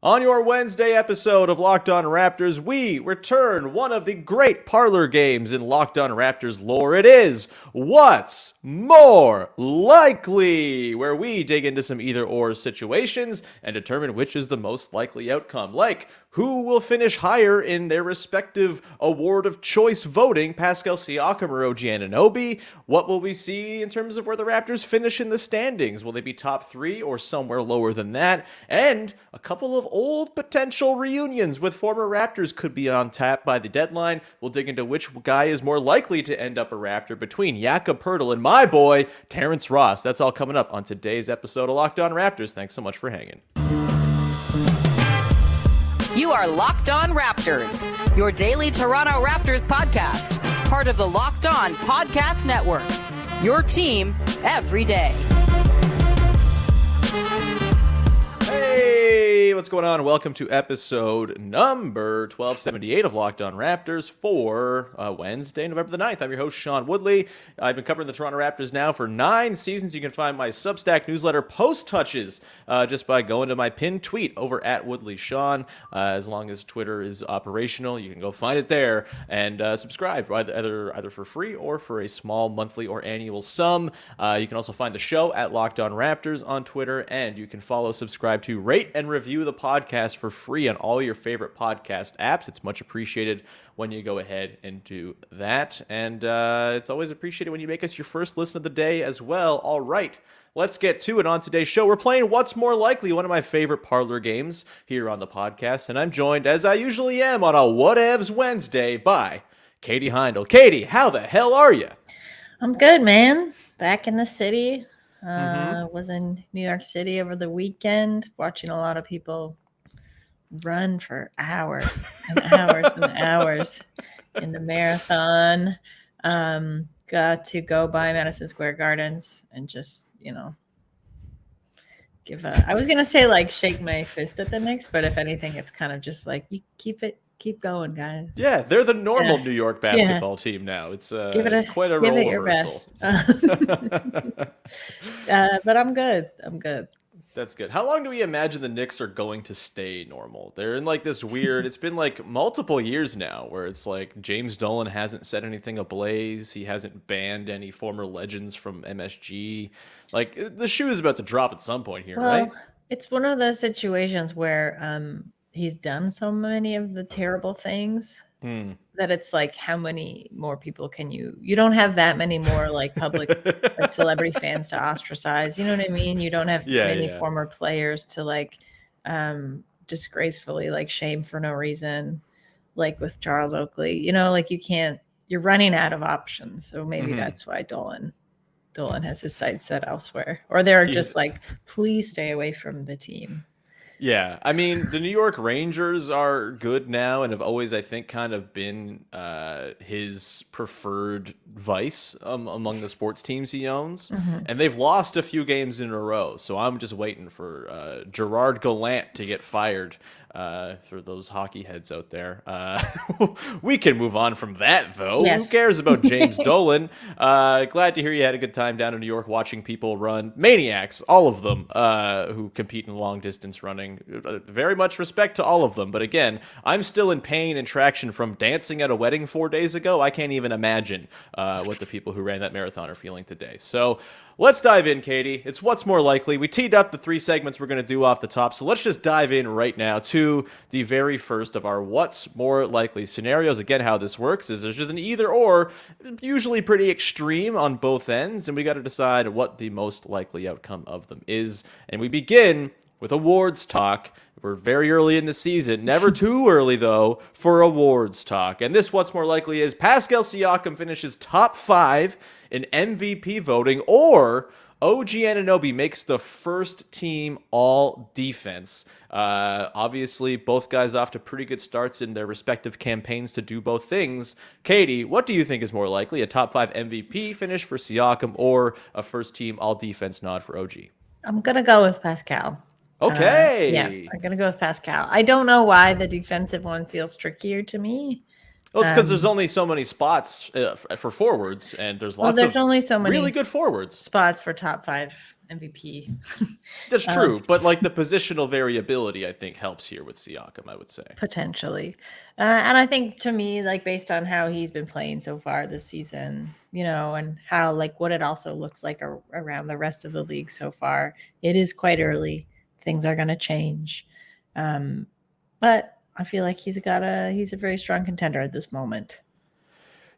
On your Wednesday episode of Locked On Raptors, we return one of the great parlor games in Locked On Raptors lore. It is What's More Likely, where we dig into some either-or situations and determine which is the most likely outcome, like who will finish higher in their respective award of choice voting, Pascal Siakam or OG Anunoby. What will we see in terms of where the Raptors finish in the standings? Will they be top three or somewhere lower than that? And a couple of old potential reunions with former Raptors could be on tap by the deadline. We'll dig into which guy is more likely to end up a Raptor between Jakob Poeltl and my boy, Terrence Ross. That's all coming up on today's episode of Locked On Raptors. Thanks so much for hanging. You are Locked On Raptors, your daily Toronto Raptors podcast, part of the Locked On Podcast Network, your team every day. Hey, what's going on? Welcome to episode number 1278 of Locked On Raptors for Wednesday, November the 9th. I'm your host, Sean Woodley. I've been covering the Toronto Raptors now for 9 seasons. You can find my Substack newsletter Post Touches just by going to my pinned tweet over at Woodley Sean. As long as Twitter is operational, you can go find it there and subscribe either for free or for a small monthly or annual sum. You can also find the show at Locked On Raptors on Twitter, and you can subscribe to, rate, and review the podcast for free on all your favorite podcast apps. It's much appreciated when you go ahead and do that. And it's always appreciated when you make us your first listen of the day as well. All right, let's get to it. On today's show, we're playing What's More Likely, one of my favorite parlor games here on the podcast. And I'm joined, as I usually am on a Whatevs Wednesday, by Katie Heindl. Katie, how the hell are you? I'm good, man. Back in the city. Was in New York City over the weekend, watching a lot of people run for hours and hours and hours in the marathon. Got to go by Madison Square Gardens and just, I was going to say like shake my fist at the Knicks, but if anything, it's kind of just like, you keep going, guys. Yeah, they're the normal New York basketball team now. It's quite a role reversal. But I'm good. That's good. How long do we imagine the Knicks are going to stay normal? They're in like this weird, it's been like multiple years now where it's like James Dolan hasn't set anything ablaze. He hasn't banned any former legends from MSG. Like the shoe is about to drop at some point here, right? It's one of those situations where he's done so many of the terrible things that it's like, how many more people can you don't have that many more like public like celebrity fans to ostracise. You know what I mean? You don't have many former players to like disgracefully like shame for no reason, like with Charles Oakley. Like you're running out of options. So maybe that's why Dolan has his sights set elsewhere. Or they're just like, please stay away from the team. Yeah, I mean, the New York Rangers are good now and have always, I think, kind of been his preferred vice among the sports teams he owns. And they've lost a few games in a row. So I'm just waiting for Gerard Gallant to get fired for those hockey heads out there. We can move on from that, though. Yes. Who cares about James Dolan? Glad to hear you had a good time down in New York watching people run. Maniacs, all of them, who compete in long-distance running. Very much respect to all of them. But again, I'm still in pain and traction from dancing at a wedding 4 days ago. I can't even imagine what the people who ran that marathon are feeling today. So let's dive in, Katie. It's What's More Likely. We teed up the 3 segments we're going to do off the top. So let's just dive in right now to the very first of our What's More Likely scenarios. Again, how this works is there's just an either or, usually pretty extreme on both ends. And we got to decide what the most likely outcome of them is. And we begin with awards talk. We're very early in the season, never too early though for awards talk. And this What's More Likely is Pascal Siakam finishes top 5 in MVP voting, or OG Anunoby makes the first team All-Defense. Obviously, both guys off to pretty good starts in their respective campaigns to do both things. Katie, what do you think is more likely, a top 5 MVP finish for Siakam or a first team All-Defense nod for OG? I'm going to go with Pascal. Okay. I'm going to go with Pascal. I don't know why the defensive one feels trickier to me. Well, it's because there's only so many spots for forwards, and there's lots of only so many really good forwards spots for top 5 MVP. That's true, but like the positional variability, I think helps here with Siakam, I would say. Potentially. And I think to me, like based on how he's been playing so far this season, and how like what it also looks like around the rest of the league so far, it is quite early. Things are going to change. But I feel like he's a very strong contender at this moment.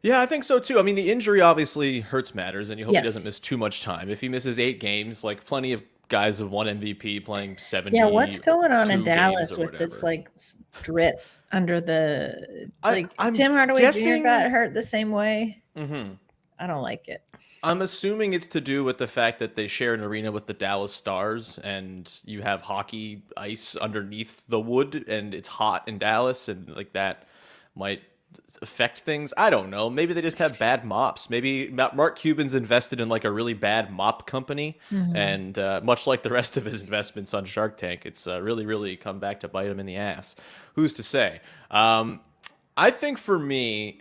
Yeah, I think so too. I mean, the injury obviously hurts matters, and you hope Yes. he doesn't miss too much time. If he misses 8 games, like plenty of guys have won MVP playing 70. Yeah, what's going on in games Dallas or with whatever. this like drip under the I'm Tim Hardaway guessing- Jr. got hurt the same way? Mhm. I don't like it. I'm assuming it's to do with the fact that they share an arena with the Dallas Stars, and you have hockey ice underneath the wood, and it's hot in Dallas, and like that might affect things. I don't know. Maybe they just have bad mops. Maybe Mark Cuban's invested in like a really bad mop company, and much like the rest of his investments on Shark Tank, it's really, really come back to bite him in the ass. Who's to say? I think for me,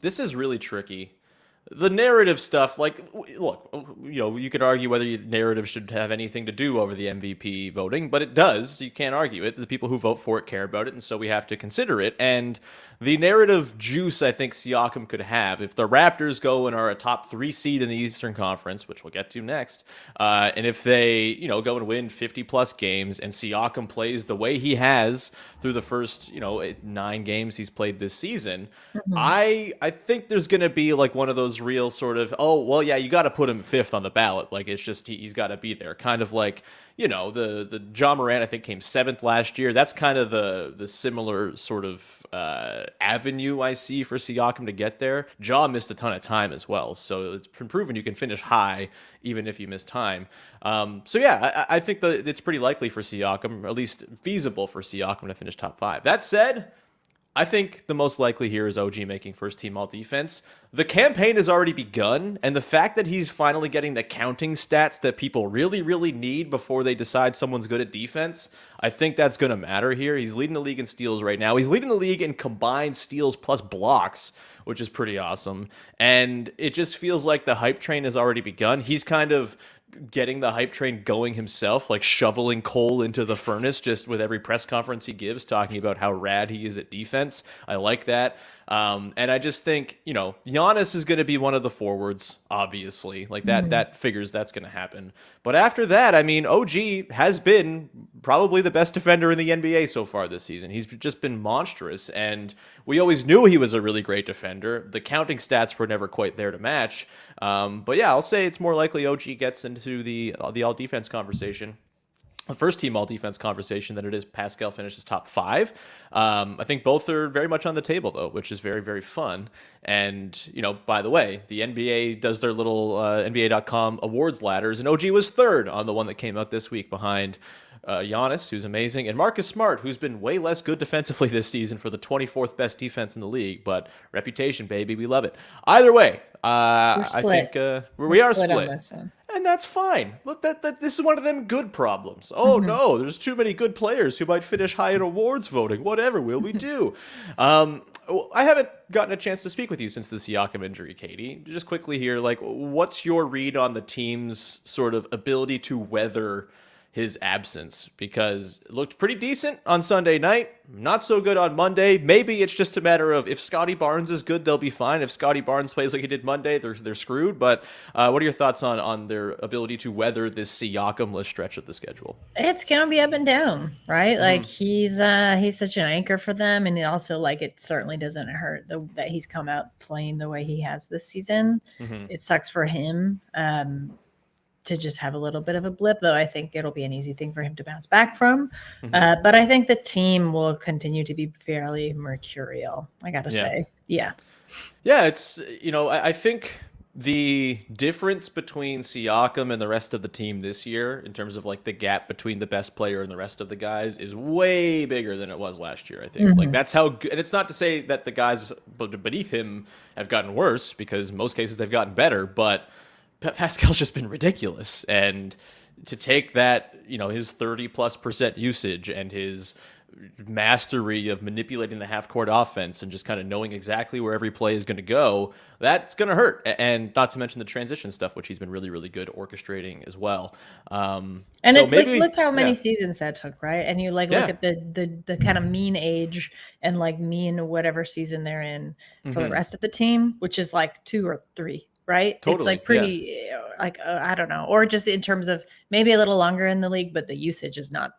this is really tricky. The narrative stuff, like, look, you could argue whether narrative should have anything to do over the MVP voting, but it does. You can't argue it. The people who vote for it care about it, and so we have to consider it. And the narrative juice I think Siakam could have, if the Raptors go and are a top 3 seed in the Eastern Conference, which we'll get to next, and if they, go and win 50-plus games, and Siakam plays the way he has through the first, 9 games he's played this season, I think there's going to be like one of those real sort of, oh, well, yeah, you got to put him 5th on the ballot. Like, it's just, he's got to be there. Kind of like, the Ja Morant, I think, came 7th last year. That's kind of the similar sort of avenue I see for Siakam to get there. Ja missed a ton of time as well, so it's been proven you can finish high even if you miss time. So yeah, I think that it's pretty likely for Siakam, or at least feasible for Siakam to finish top 5. That said, I think the most likely here is OG making first team all defense. The campaign has already begun, and the fact that he's finally getting the counting stats that people really, really need before they decide someone's good at defense, I think that's going to matter here. He's leading the league in steals right now. He's leading the league in combined steals plus blocks, which is pretty awesome. And it just feels like the hype train has already begun. He's kind of getting the hype train going himself, like shoveling coal into the furnace just with every press conference he gives, talking about how rad he is at defense. I like that. And I just think, Giannis is going to be one of the forwards, obviously. Like that figures that's going to happen. But after that, I mean, OG has been probably the best defender in the NBA so far this season. He's just been monstrous, and we always knew he was a really great defender. The counting stats were never quite there to match. But yeah, I'll say it's more likely OG gets into the all-defense conversation, the first team all-defense conversation, than it is Pascal finishes top 5. I think both are very much on the table, though, which is very, very fun. And, by the way, the NBA does their little NBA.com awards ladders, and OG was 3rd on the one that came out this week behind Giannis, who's amazing, and Marcus Smart, who's been way less good defensively this season for the 24th best defense in the league. But reputation, baby, we love it. Either way, I think we are split on this one. And that's fine. Look, that this is one of them good problems. Oh no, there's too many good players who might finish high in awards voting. Whatever will we do? I haven't gotten a chance to speak with you since the Siakam injury, Katie. Just quickly here, like, what's your read on the team's sort of ability to weather his absence? Because it looked pretty decent on Sunday night, not so good on Monday. Maybe it's just a matter of if Scotty Barnes is good, they'll be fine. If Scotty Barnes plays like he did Monday, they're screwed. But what are your thoughts on their ability to weather this Siakam-less stretch of the schedule? It's gonna be up and down, right? Like he's such an anchor for them, and also like it certainly doesn't hurt that he's come out playing the way he has this season. It sucks for him. To just have a little bit of a blip, though I think it'll be an easy thing for him to bounce back from. But I think the team will continue to be fairly mercurial, I gotta say. Yeah, it's, I think the difference between Siakam and the rest of the team this year, in terms of like the gap between the best player and the rest of the guys, is way bigger than it was last year, I think. Like, that's how good, and it's not to say that the guys beneath him have gotten worse, because in most cases they've gotten better, but Pascal's just been ridiculous. And to take that, his 30+% usage and his mastery of manipulating the half court offense and just kind of knowing exactly where every play is going to go, that's going to hurt. And not to mention the transition stuff, which he's been really, really good orchestrating as well. And so maybe, look how many seasons that took, right? And you look at the kind of mean age and mean whatever season they're in for the rest of the team, which is 2 or 3. Right. Totally. It's pretty I don't know. Or just in terms of maybe a little longer in the league, but the usage is not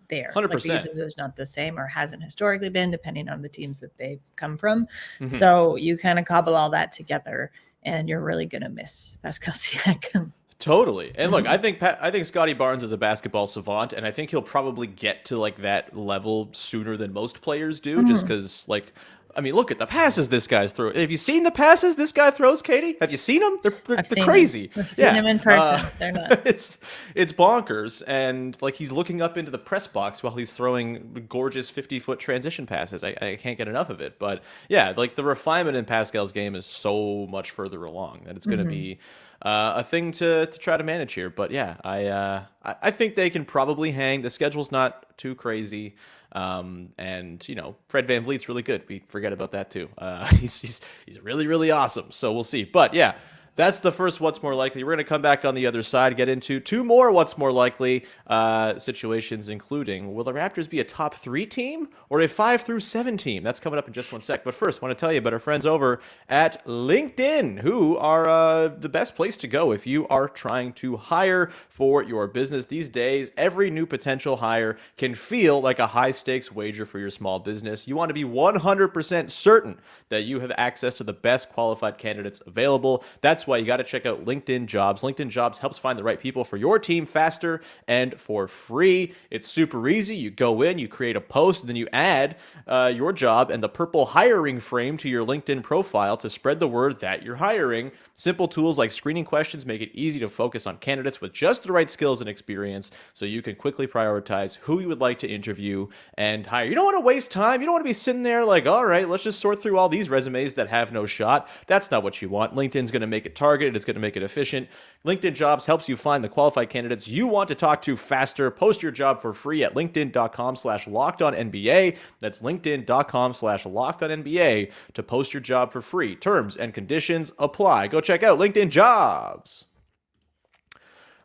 there. 100%. The usage is not the same or hasn't historically been, depending on the teams that they've come from. So you kind of cobble all that together and you're really going to miss Pascal Siakam. Totally. And look, I think Scotty Barnes is a basketball savant, and I think he'll probably get to that level sooner than most players do, just because look at the passes this guy's throwing. Have you seen the passes this guy throws, Katie? Have you seen them? They're crazy. I've seen them in person. They're nuts. It's bonkers. And he's looking up into the press box while he's throwing gorgeous 50-foot transition passes. I can't get enough of it. But yeah, the refinement in Pascal's game is so much further along that it's going to be a thing to try to manage here. But yeah, I think they can probably hang. The schedule's not too crazy. And Fred VanVleet's really good. We forget about that too. He's really, really awesome. So we'll see. But yeah, that's the first what's more likely. We're going to come back on the other side, get into 2 more what's more likely situations, including will the Raptors be a top 3 team or a 5 through 7 team? That's coming up in just one sec. But first, I want to tell you about our friends over at LinkedIn, who are the best place to go if you are trying to hire for your business. These days, every new potential hire can feel like a high-stakes wager for your small business. You want to be 100% certain that you have access to the best qualified candidates available. That's why you got to check out LinkedIn Jobs. LinkedIn Jobs helps find the right people for your team faster and for free. It's super easy. You go in, you create a post, and then you add your job and the purple hiring frame to your LinkedIn profile to spread the word that you're hiring. Simple tools like screening questions make it easy to focus on candidates with just the right skills and experience so you can quickly prioritize who you would like to interview and hire. You don't want to waste time. You don't want to be sitting there all right, let's just sort through all these resumes that have no shot. That's not what you want. LinkedIn's going to make it targeted. It's going to make it efficient. LinkedIn Jobs helps you find the qualified candidates you want to talk to faster. Post your job for free at linkedin.com/lockedonnba. That's linkedin.com/lockedonnba to post your job for free. Terms and conditions apply. Go check out LinkedIn Jobs.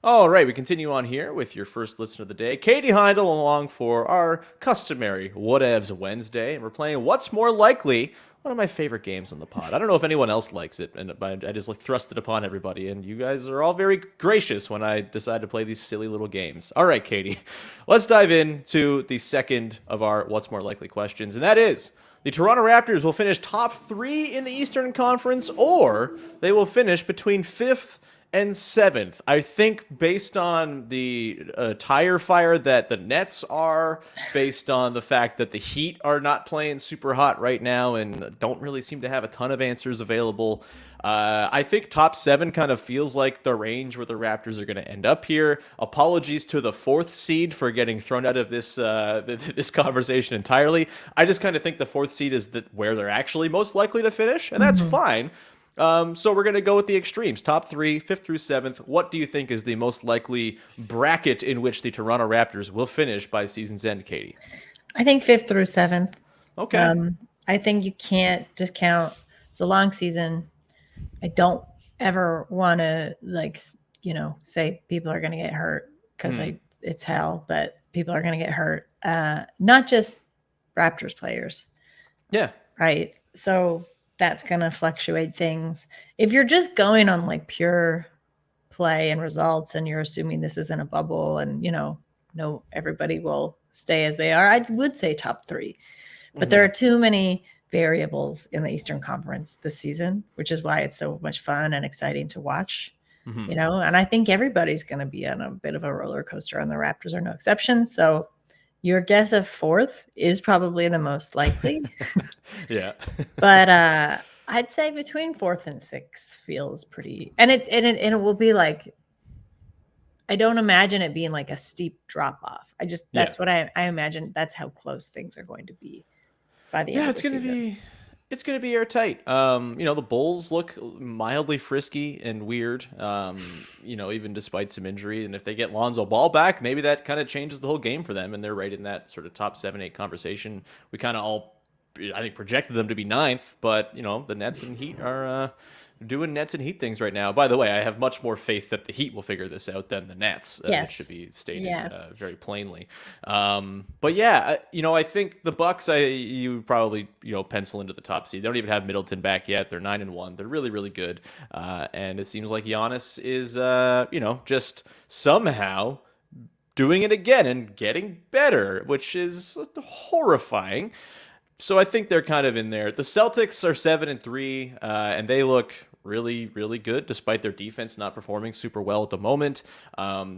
All right, we continue on here with your first listener of the day, Katie Heindl, along for our customary Whatevs Wednesday, and we're playing What's More Likely, one of my favorite games on the pod. I don't know if anyone else likes it, and I just thrust it upon everybody, and you guys are all very gracious when I decide to play these silly little games. All right, Katie, let's dive into the second of our What's More Likely questions, and that is, the Toronto Raptors will finish top 3 in the Eastern Conference, or they will finish between 5th and 7th. I think based on the tire fire that the Nets are, based on the fact that the Heat are not playing super hot right now and don't really seem to have a ton of answers available, I think top 7 kind of feels like the range where the Raptors are going to end up here. Apologies to the 4th seed for getting thrown out of this this conversation entirely. I just kind of think the 4th seed is where they're actually most likely to finish, and that's fine. So we're going to go with the extremes. Top 3, 5th through 7th. What do you think is the most likely bracket in which the Toronto Raptors will finish by season's end, Katie? I think 5th through 7th. Okay. I think you can't discount. It's a long season. I don't ever want to say people are going to get hurt because it's hell, but people are going to get hurt. Not just Raptors players. Yeah. Right. So that's going to fluctuate things. If you're just going on pure play and results and you're assuming this isn't a bubble and, no, everybody will stay as they are, I would say top 3. But there are too many variables in the Eastern Conference this season, which is why it's so much fun and exciting to watch, and I think everybody's going to be on a bit of a roller coaster, and the Raptors are no exception. So your guess of 4th is probably the most likely. Yeah. But I'd say between 4th and 6th feels pretty, and it will be I don't imagine it being a steep drop off. That's what I imagine. That's how close things are going to be by the end of the season. It's going to be airtight. The Bulls look mildly frisky and weird, even despite some injury. And if they get Lonzo Ball back, maybe that kind of changes the whole game for them. And they're right in that sort of top 7-8 conversation. We kind of all, I think, projected them to be ninth, but, the Nets and Heat are doing Nets and Heat things right now. By the way, I have much more faith that the Heat will figure this out than the Nets. Yes. It should be stated very plainly. But yeah, I think the Bucks, you probably pencil into the top seed. They don't even have Middleton back yet. They're 9-1. They're really, really good. And it seems like Giannis is just somehow doing it again and getting better, which is horrifying. So I think they're kind of in there. The Celtics are 7-3, and they look really, really good despite their defense not performing super well at the moment.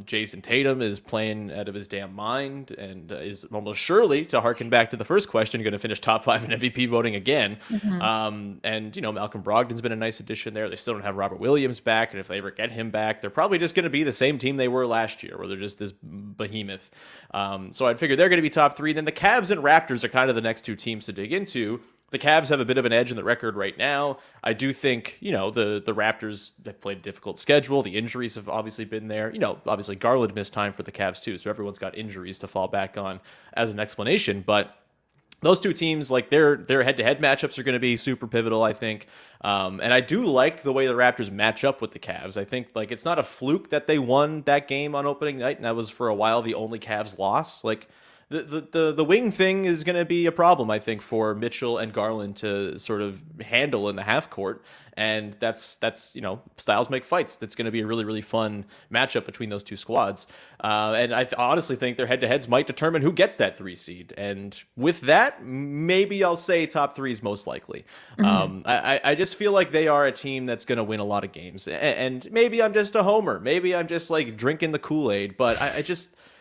Jason Tatum is playing out of his damn mind and is almost surely, to harken back to the first question, going to finish top 5 in MVP voting again. And Malcolm Brogdon's been a nice addition there. They still don't have Robert Williams back, and if they ever get him back, they're probably just going to be the same team they were last year, where they're just this behemoth. So I'd figure they're going to be top 3. Then the Cavs and Raptors are kind of the next two teams to dig into. The Cavs have a bit of an edge in the record right now. I do think, the Raptors have played a difficult schedule. The injuries have obviously been there. Obviously Garland missed time for the Cavs too, so everyone's got injuries to fall back on as an explanation. But those two teams, like their head-to-head matchups are going to be super pivotal, I think. And I do like the way the Raptors match up with the Cavs. I think it's not a fluke that they won that game on opening night, and that was for a while the only Cavs loss. The wing thing is going to be a problem, I think, for Mitchell and Garland to sort of handle in the half court. And that's styles make fights. That's going to be a really, really fun matchup between those two squads. And I honestly think their head-to-heads might determine who gets that 3 seed. And with that, maybe I'll say top 3 is most likely. I just feel like they are a team that's going to win a lot of games. And maybe I'm just a homer. Maybe I'm just drinking the Kool-Aid. But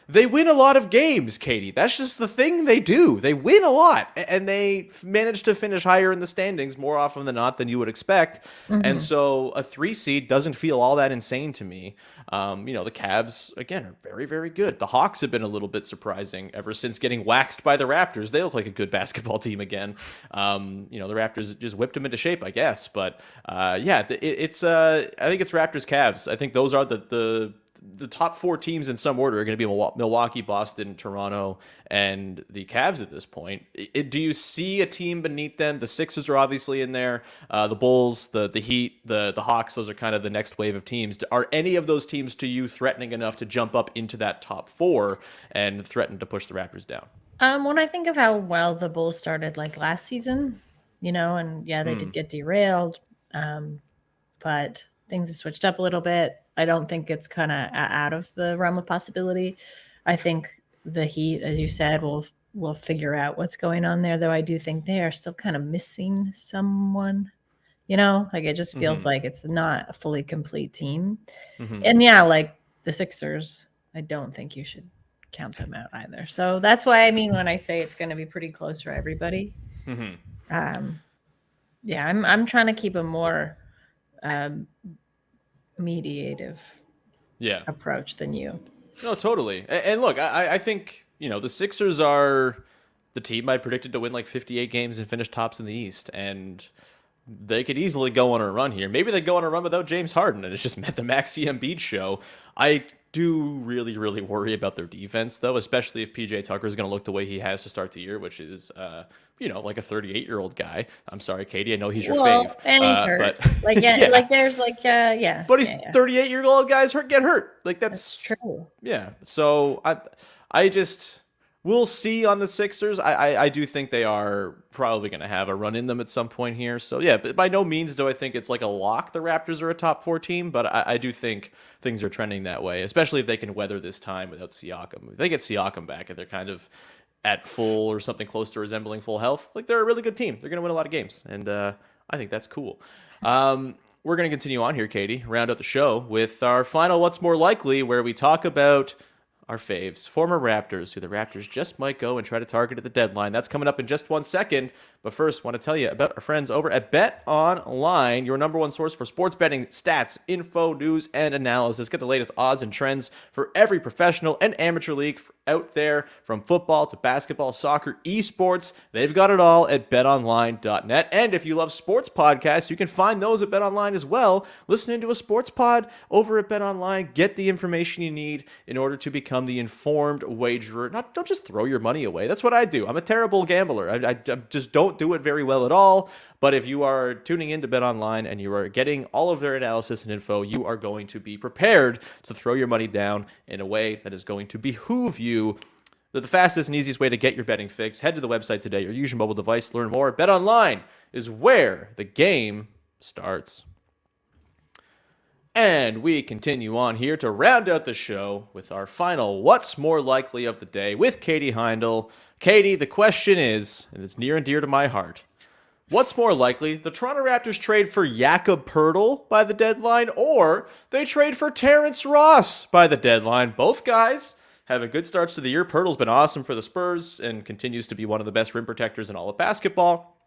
they win a lot of games, Katie. That's just the thing they do. They win a lot, and they manage to finish higher in the standings more often than not than you would expect. And so a 3 seed doesn't feel all that insane to me. The Cavs, again, are very, very good. The Hawks have been a little bit surprising ever since getting waxed by the Raptors. They look like a good basketball team again. The Raptors just whipped them into shape, I guess. But I think it's Raptors Cavs. I think those are the top 4 teams in some order are going to be Milwaukee, Boston, Toronto, and the Cavs at this point. Do you see a team beneath them? The Sixers are obviously in there. The Bulls, the Heat, the Hawks, those are kind of the next wave of teams. Are any of those teams to you threatening enough to jump up into that top 4 and threaten to push the Raptors down? When I think of how well the Bulls started last season, and they did get derailed, but things have switched up a little bit. I don't think it's kind of out of the realm of possibility. I think the Heat, as you said, will figure out what's going on there, though I do think they are still kind of missing someone. It just feels like it's not a fully complete team. And the Sixers, I don't think you should count them out either. So that's why, when I say it's going to be pretty close for everybody, I'm trying to keep a more mediative approach than you. No, totally. And look, I think, the Sixers are the team I predicted to win 58 games and finish tops in the East. And they could easily go on a run here. Maybe they go on a run without James Harden, and it's just the Maxey Embiid show. I do really, really worry about their defense, though, especially if PJ Tucker is going to look the way he has to start the year, which is, like a 38-year-old guy. I'm sorry, Katie, I know he's your fave. And he's hurt. But, there's But he's 38-year-old guys get hurt. That's true. Yeah. So I just... We'll see on the Sixers. I do think they are probably going to have a run in them at some point here. So, yeah, but by no means do I think it's a lock the Raptors are a top 4 team, but I do think things are trending that way, especially if they can weather this time without Siakam. If they get Siakam back and they're kind of at full or something close to resembling full health, they're a really good team. They're going to win a lot of games, and I think that's cool. We're going to continue on here, Katie, round out the show with our final What's More Likely, where we talk about our faves, former Raptors, who the Raptors just might go and try to target at the deadline. That's coming up in just 1 second. But first, want to tell you about our friends over at BetOnline, your number 1 source for sports betting stats, info, news, and analysis. Get the latest odds and trends for every professional and amateur league out there, from football to basketball, soccer, esports. They've got it all at betonline.net. And if you love sports podcasts, you can find those at BetOnline as well. Listening to a sports pod over at BetOnline, get the information you need in order to become the informed wagerer. Don't just throw your money away. That's what I do. I'm a terrible gambler. I just don't do it very well at all. But if you are tuning into BetOnline and you are getting all of their analysis and info, you are going to be prepared to throw your money down in a way that is going to behoove you. The fastest and easiest way to get your betting fix. Head to the website today or use your mobile device to learn more. BetOnline is where the game starts. And we continue on here to round out the show with our final What's More Likely of the day with Katie Heindl. Katie, the question is, and it's near and dear to my heart, what's more likely, the Toronto Raptors trade for Jakob Poeltl by the deadline, or they trade for Terrence Ross by the deadline? Both guys having good starts to the year. Poeltl's been awesome for the Spurs and continues to be one of the best rim protectors in all of basketball.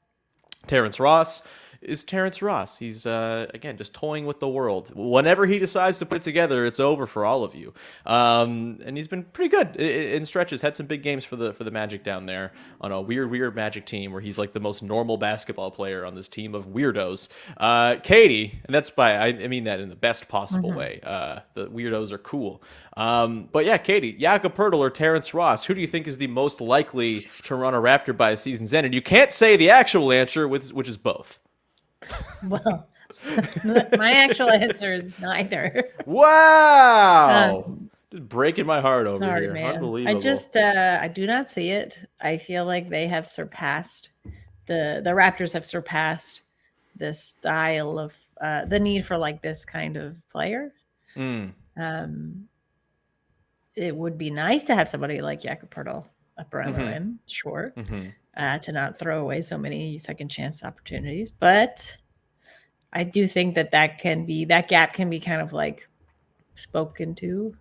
Terrence Ross is Terrence Ross. He's, again, just toying with the world. Whenever he decides to put it together, it's over for all of you. And he's been pretty good in stretches. Had some big games for the Magic down there on a weird Magic team where he's like the most normal basketball player on this team of weirdos. Katie, and that's I mean that in the best possible way. The weirdos are cool. But yeah, Katie, Jakob Poeltl or Terrence Ross, who do you think is the most likely Toronto Raptor by season's end? And you can't say the actual answer, which is both. Well, my actual answer is neither. Wow. Just breaking my heart over sorry, here. Man. Unbelievable. I do not see it. I feel like they have surpassed the Raptors have surpassed the style of the need for like this kind of player. It would be nice to have somebody like Jakob Poeltl up around the rim, sure, to not throw away so many second chance opportunities. But I do think that gap can be kind of like spoken to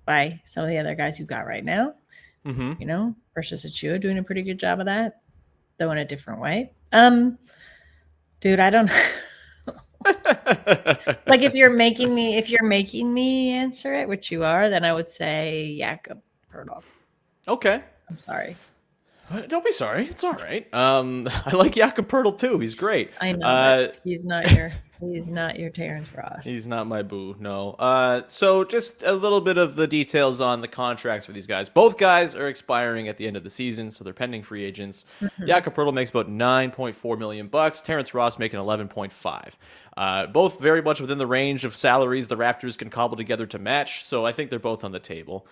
by some of the other guys you got right now. You know, versus Achua doing a pretty good job of that, though in a different way. Dude, I don't like if you're making me answer it, which you are, then I would say Jakob Poeltl. Okay. I'm sorry. Don't be sorry. It's all right. I like Jakob Poeltl too. He's great. I know. He's not your Terrence Ross. He's not my boo. No. So just a little bit of the details on the contracts for these guys. Both guys are expiring at the end of the season, so they're pending free agents. Jakob Poeltl makes about $9.4 million. Terrence Ross making 11.5. Both very much within the range of salaries the Raptors can cobble together to match. So I think they're both on the table.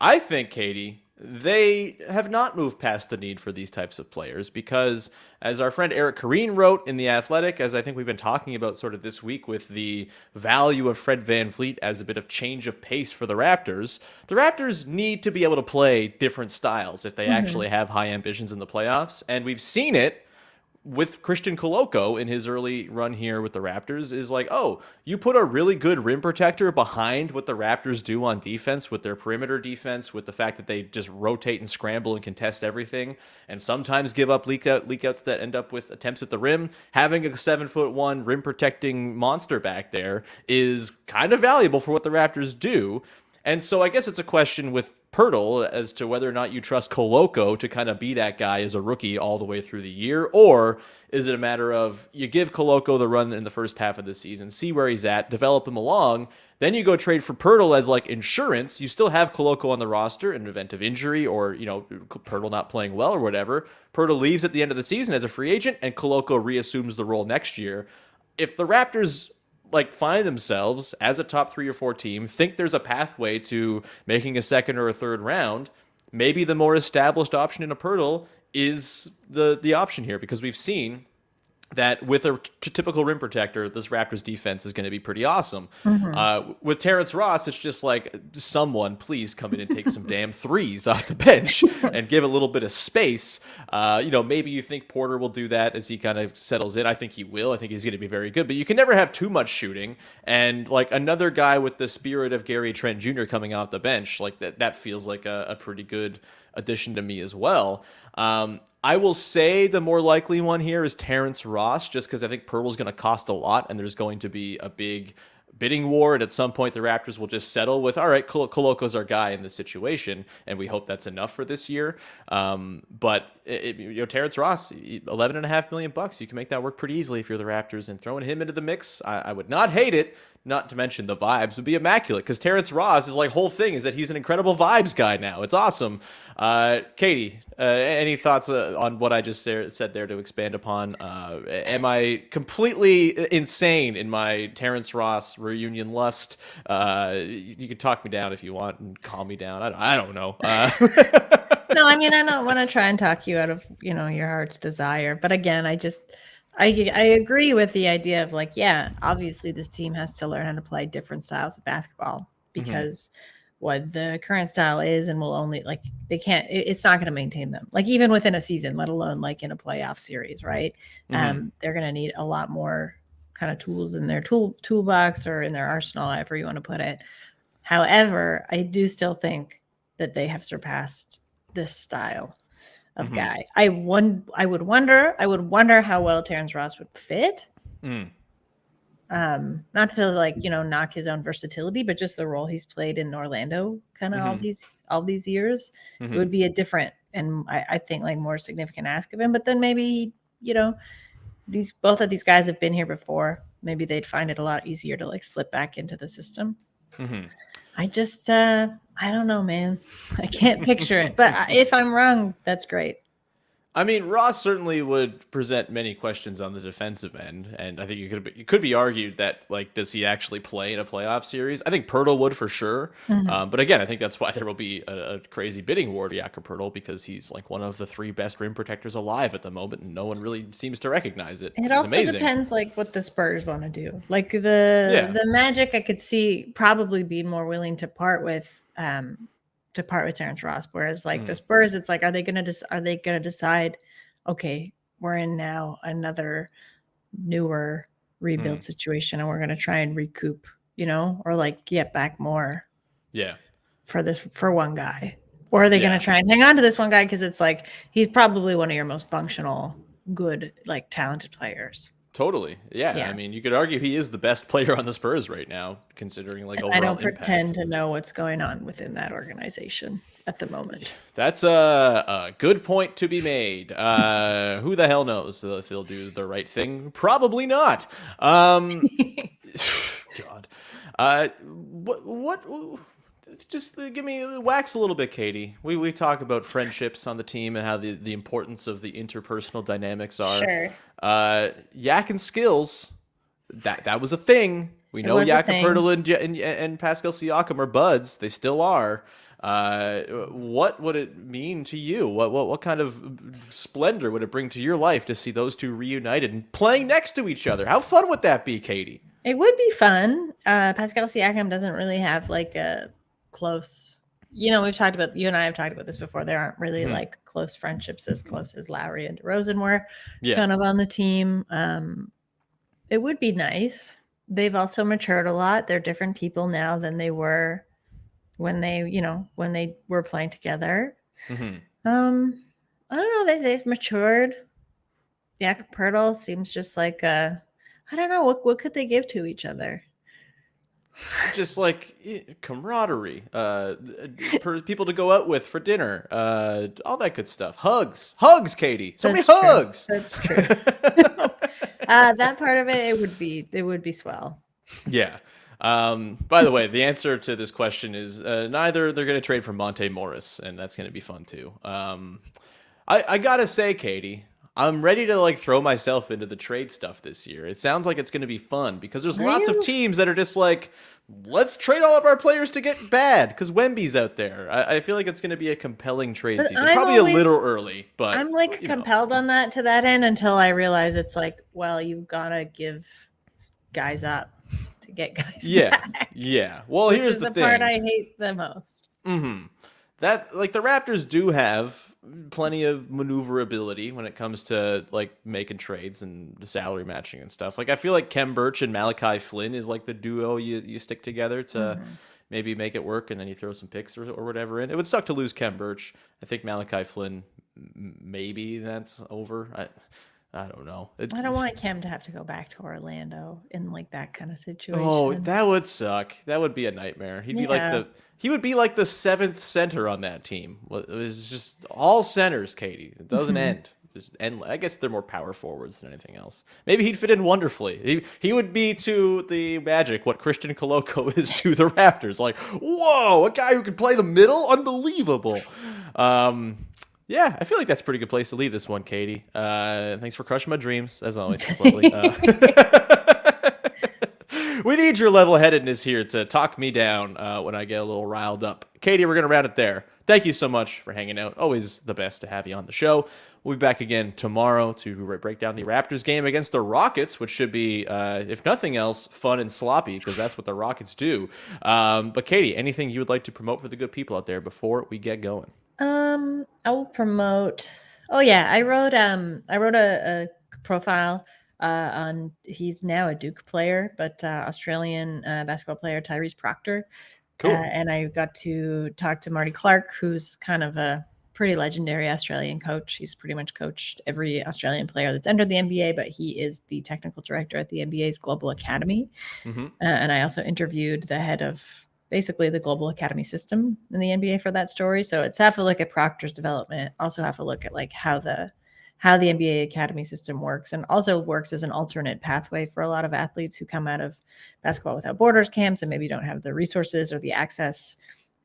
I think, Katie, they have not moved past the need for these types of players because, as our friend Eric Kareen wrote in The Athletic, as I think we've been talking about sort of this week with the value of Fred VanVleet as a bit of change of pace for the Raptors need to be able to play different styles if they actually have high ambitions in the playoffs. And we've seen it with Christian Koloko in his early run here with the Raptors is like, oh, you put a really good rim protector behind what the Raptors do on defense with their perimeter defense, with the fact that they just rotate and scramble and contest everything and sometimes give up leakouts that end up with attempts at the rim. Having a 7'1" rim protecting monster back there is kind of valuable for what the Raptors do. And so I guess it's a question with Poeltl as to whether or not you trust Koloko to kind of be that guy as a rookie all the way through the year, or is it a matter of you give Koloko the run in the first half of the season, see where he's at, develop him along, then you go trade for Poeltl as like insurance. You still have Koloko on the roster in event of injury or, you know, Poeltl not playing well or whatever. Poeltl leaves at the end of the season as a free agent and Koloko reassumes the role next year. If the Raptors like find themselves as a top 3 or 4 team, think there's a pathway to making a second or a third round, maybe the more established option in a Poeltl is the option here, because we've seen that with a typical rim protector, this Raptors defense is going to be pretty awesome. With Terrence Ross, it's just like, someone please come in and take some damn threes off the bench and give a little bit of space. You know, maybe you think Porter will do that as he kind of settles in. I think he will. I think he's going to be very good, but you can never have too much shooting. And like another guy with the spirit of Gary Trent Jr. coming off the bench, like that feels like a pretty good addition to me as well. I will say the more likely one here is Terrence Ross, just because I think Poeltl's going to cost a lot, and there's going to be a big bidding war, and at some point the Raptors will just settle with, all right, Koloko's our guy in this situation, and we hope that's enough for this year. But Terrence Ross, $11.5 million, you can make that work pretty easily if you're the Raptors, and throwing him into the mix, I would not hate it. Not to mention the vibes would be immaculate, because Terrence Ross is like whole thing is that he's an incredible vibes guy now. It's awesome. Katie, any thoughts on what I just said there to expand upon? Am I completely insane in my Terrence Ross reunion lust? You can talk me down if you want and calm me down. I don't know. No, I mean, I don't want to try and talk you out of, your heart's desire. But again, I agree with the idea of like, yeah, obviously this team has to learn how to play different styles of basketball, because what the current style is and will only like, it's not going to maintain them. Like even within a season, let alone like in a playoff series, right? They're going to need a lot more kind of tools in their toolbox or in their arsenal, however you want to put it. However, I do still think that they have surpassed this style of guy. I would wonder how well Terrence Ross would fit. Not to like, knock his own versatility, but just the role he's played in Orlando kind of all these years. It would be a different and I think like more significant ask of him. But then maybe, both of these guys have been here before. Maybe they'd find it a lot easier to like slip back into the system. I just I don't know, man. I can't picture it. But if I'm wrong, that's great. I mean, Ross certainly would present many questions on the defensive end, and I think it could be argued that, like, does he actually play in a playoff series? I think Poeltl would for sure, but again, I think that's why there will be a crazy bidding war to Jakob Poeltl, because he's like one of the 3 best rim protectors alive at the moment, and no one really seems to recognize it. It also depends, like, what the Spurs want to do. Like the Magic, I could see probably being more willing to part with Terrence Ross, whereas like the Spurs, it's like, are they going to decide, okay, we're in now another newer rebuild situation, and we're going to try and recoup, or like get back more for one guy, or are they going to try and hang on to this one guy because it's like he's probably one of your most functional, good, like talented players. Totally. Yeah. I mean, you could argue he is the best player on the Spurs right now, considering like overall I don't impact. pretend to know what's going on within that organization at the moment. That's a good point to be made. Who the hell knows if they'll do the right thing? Probably not. God. What? Just give me wax a little bit, Katie. We talk about friendships on the team and how the importance of the interpersonal dynamics are. Sure. Yak and skills, that was a thing. We know Jakob Poeltl and Pascal Siakam are buds. They still are. What would it mean to you? What kind of splendor would it bring to your life to see those two reunited and playing next to each other? How fun would that be, Katie? It would be fun. Pascal Siakam doesn't really have like a close, you and I have talked about this before. There aren't really like close friendships as close as Lowry and DeRozan were kind of on the team. It would be nice. They've also matured a lot. They're different people now than they were when they were playing together. I don't know. They've matured. Jakob Poeltl seems just like I don't know. What could they give to each other? Just like camaraderie, people to go out with for dinner, all that good stuff. Hugs, Katie. So many hugs. That's true. That part of it would be swell. Yeah. By the way, the answer to this question is neither. They're going to trade for Monte Morris, and that's going to be fun too. I gotta say, Katie, I'm ready to like throw myself into the trade stuff this year. It sounds like it's going to be fun because there's lots of teams that are just like, let's trade all of our players to get bad because Wemby's out there. I feel like it's going to be a compelling trade season. Probably a little early, but I'm like compelled on that to that end until I realize it's like, well, you've got to give guys up to get guys back. Yeah. Well, here's the thing. Part I hate the most. That like the Raptors do have plenty of maneuverability when it comes to like making trades and the salary matching and stuff. Like I feel like Kem Birch and Malachi Flynn is like the duo you stick together to maybe make it work, and then you throw some picks or whatever in. It would suck to lose Kem Birch. I think Malachi Flynn, maybe that's over. I don't know. I don't want Cam to have to go back to Orlando in like that kind of situation. Oh, that would suck. That would be a nightmare. He would be like the seventh center on that team. It was just all centers, Katie. It doesn't end. And I guess they're more power forwards than anything else. Maybe he'd fit in wonderfully. He would be to the Magic what Christian Koloko is to the Raptors. Like, whoa, a guy who can play the middle? Unbelievable. Yeah, I feel like that's a pretty good place to leave this one, Katie. Thanks for crushing my dreams, as always. It's lovely. We need your level-headedness here to talk me down when I get a little riled up. Katie, we're going to round it there. Thank you so much for hanging out. Always the best to have you on the show. We'll be back again tomorrow to break down the Raptors game against the Rockets, which should be, if nothing else, fun and sloppy, because that's what the Rockets do. But Katie, anything you would like to promote for the good people out there before we get going? I will promote. Oh yeah, I wrote a profile on. He's now a Duke player, but Australian basketball player Tyrese Proctor. Cool. And I got to talk to Marty Clark, who's kind of a pretty legendary Australian coach. He's pretty much coached every Australian player that's entered the NBA, but he is the technical director at the NBA's Global Academy. Mm-hmm. And I also interviewed the head of basically the Global Academy system in the NBA for that story. So it's half a look at Proctor's development, also half a look at like how the NBA Academy system works, and also works as an alternate pathway for a lot of athletes who come out of Basketball Without Borders camps and maybe don't have the resources or the access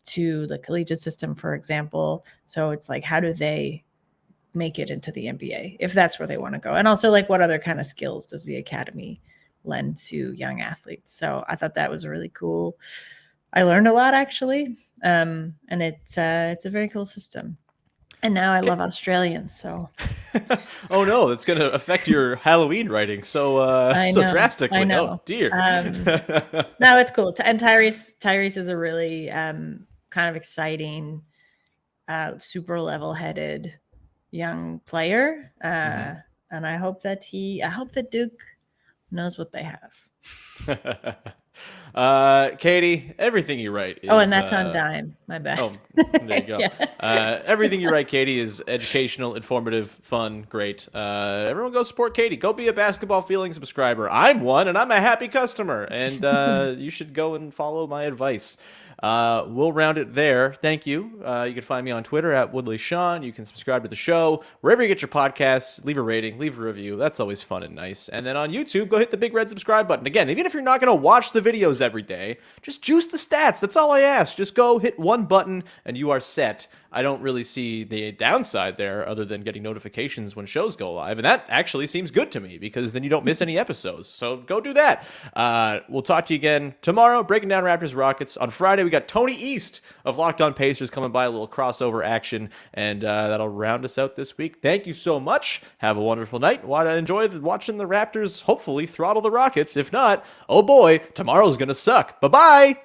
to the collegiate system, for example. So it's like, how do they make it into the NBA if that's where they want to go? And also like, what other kind of skills does the academy lend to young athletes? So I thought that was really cool. I learned a lot actually. And it's a very cool system. And now I love Australians, so. Oh no, that's going to affect your Halloween writing so drastically. I know. Oh dear. No, it's cool. And Tyrese is a really kind of exciting, super level-headed young player, and I hope that Duke knows what they have. Katie, everything you write is, and that's on Dime. My bad. Oh, there you go. Yeah. Everything you write, Katie, is educational, informative, fun, great. Everyone go support Katie. Go be a Basketball Feeling subscriber. I'm one, and I'm a happy customer. And you should go and follow my advice. We'll round it there. Thank you. You can find me on Twitter at Woodley Sean. You can subscribe to the show wherever you get your podcasts. Leave a rating, leave a review. That's always fun and nice. And then on YouTube, go hit the big red subscribe button. Again, even if you're not going to watch the videos every day, just juice the stats. That's all I ask. Just go hit one button and you are set. I don't really see the downside there other than getting notifications when shows go live. And that actually seems good to me because then you don't miss any episodes. So go do that. We'll talk to you again tomorrow, breaking down Raptors Rockets. On Friday, we got Tony East of Locked On Pacers coming by, a little crossover action. And that'll round us out this week. Thank you so much. Have a wonderful night. Enjoy watching the Raptors hopefully throttle the Rockets. If not, oh boy, tomorrow's going to suck. Bye-bye.